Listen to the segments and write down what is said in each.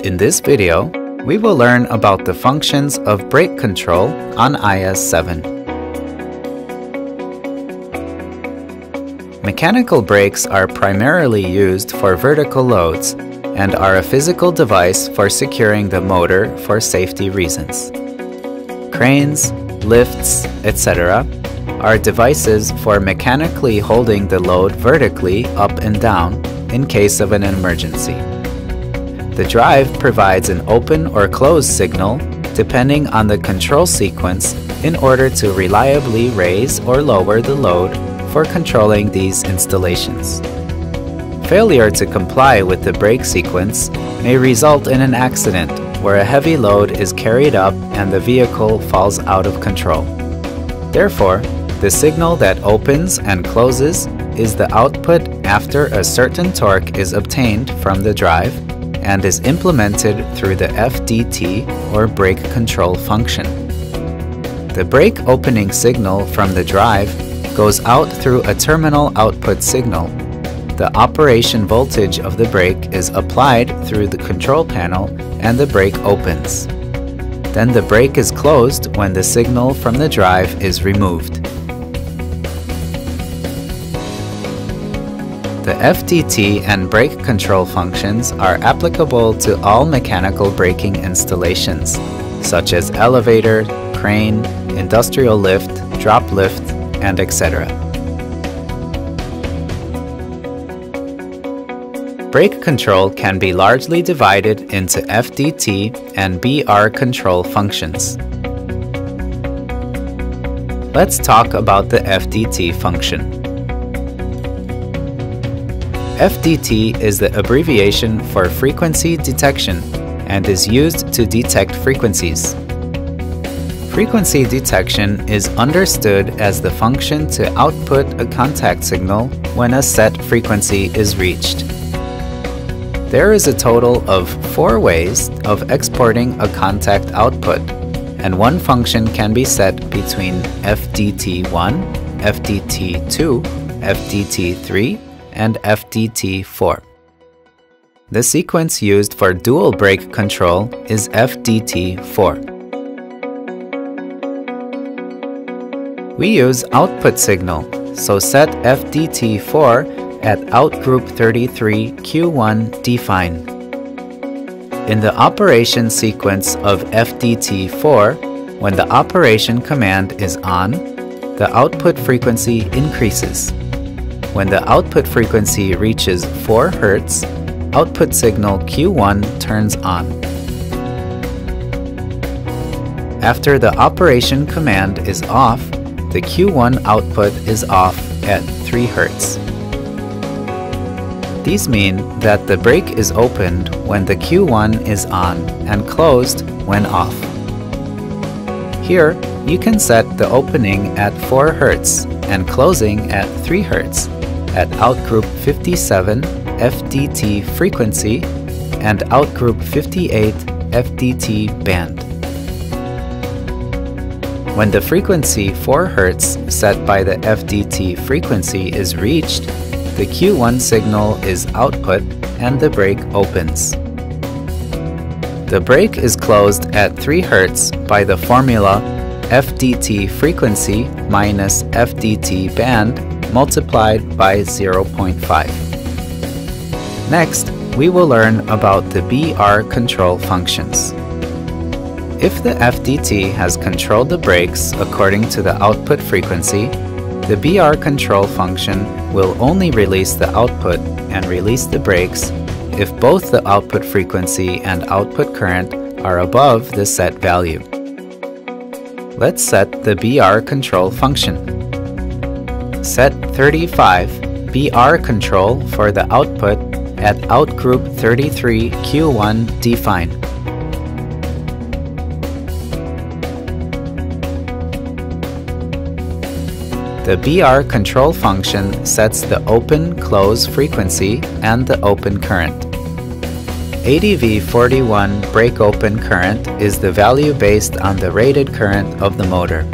In this video, we will learn about the functions of brake control on IS-7. Mechanical brakes are primarily used for vertical loads and are a physical device for securing the motor for safety reasons. Cranes, lifts, etc. are devices for mechanically holding the load vertically up and down in case of an emergency. The drive provides an open or closed signal depending on the control sequence in order to reliably raise or lower the load for controlling these installations. Failure to comply with the brake sequence may result in an accident where a heavy load is carried up and the vehicle falls out of control. Therefore, the signal that opens and closes is the output after a certain torque is obtained from the drive and is implemented through the FDT or brake control function. The brake opening signal from the drive goes out through a terminal output signal. The operation voltage of the brake is applied through the control panel and the brake opens. Then the brake is closed when the signal from the drive is removed. The FDT and brake control functions are applicable to all mechanical braking installations, such as elevator, crane, industrial lift, drop lift, and etc. Brake control can be largely divided into FDT and BR control functions. Let's talk about the FDT function. FDT is the abbreviation for frequency detection and is used to detect frequencies. Frequency detection is understood as the function to output a contact signal when a set frequency is reached. There is a total of 4 ways of exporting a contact output, and one function can be set between FDT1, FDT2, FDT3, and FDT4. The sequence used for dual brake control is FDT4. We use output signal, so set FDT4 at outgroup 33 Q1 define. In the operation sequence of FDT4, when the operation command is on, the output frequency increases. When the output frequency reaches 4 Hz, output signal Q1 turns on. After the operation command is off, the Q1 output is off at 3 Hz. These mean that the brake is opened when the Q1 is on and closed when off. Here, you can set the opening at 4 Hz and closing at 3 Hz at outgroup 57 FDT frequency and outgroup 58 FDT band. When the frequency 4 Hz set by the FDT frequency is reached, the Q1 signal is output and the brake opens. The brake is closed at 3 Hz by the formula FDT frequency minus FDT band multiplied by 0.5. Next, we will learn about the BR control functions. If the FDT has controlled the brakes according to the output frequency, the BR control function will only release the output and release the brakes if both the output frequency and output current are above the set value. Let's set the BR control function. Set 35 BR control for the output at outgroup 33 Q1 define. The BR control function sets the open-close frequency and the open current. ADV41 brake open current is the value based on the rated current of the motor.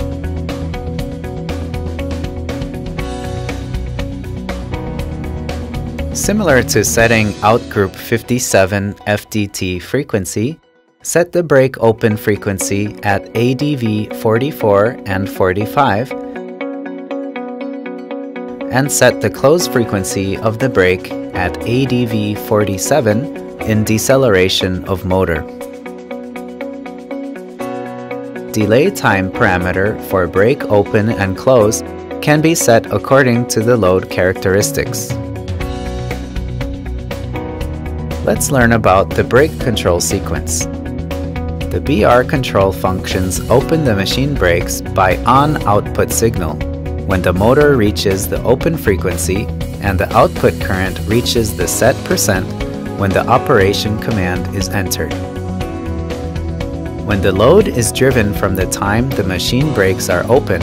Similar to setting outgroup 57 FDT frequency, set the brake open frequency at ADV 44 and 45 and set the close frequency of the brake at ADV 47 in deceleration of motor. Delay time parameter for brake open and close can be set according to the load characteristics. Let's learn about the brake control sequence. The BR control functions open the machine brakes by on-output signal when the motor reaches the open frequency and the output current reaches the set percent when the operation command is entered. When the load is driven from the time the machine brakes are open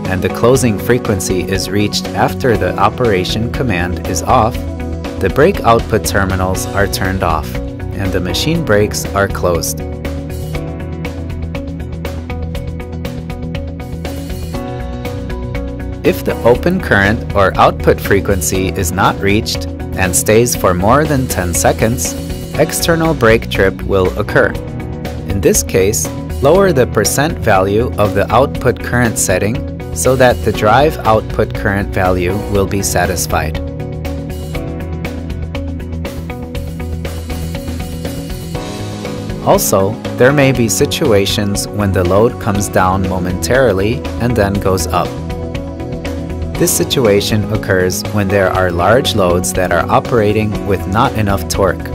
and the closing frequency is reached after the operation command is off, the brake output terminals are turned off and the machine brakes are closed. If the open current or output frequency is not reached and stays for more than 10 seconds, external brake trip will occur. In this case, lower the percent value of the output current setting so that the drive output current value will be satisfied. Also, there may be situations when the load comes down momentarily and then goes up. This situation occurs when there are large loads that are operating with not enough torque.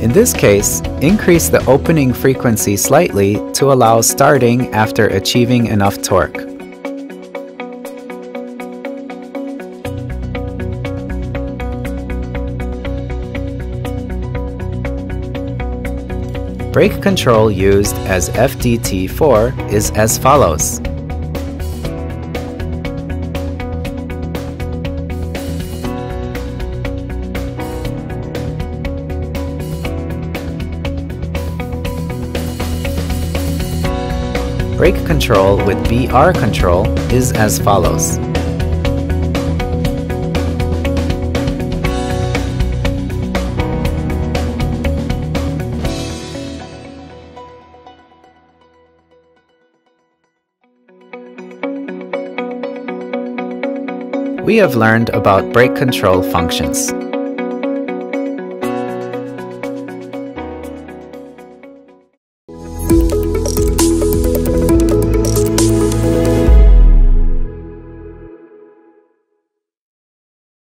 In this case, increase the opening frequency slightly to allow starting after achieving enough torque. Brake control used as FDT4 is as follows. Brake control with BR control is as follows. We have learned about brake control functions.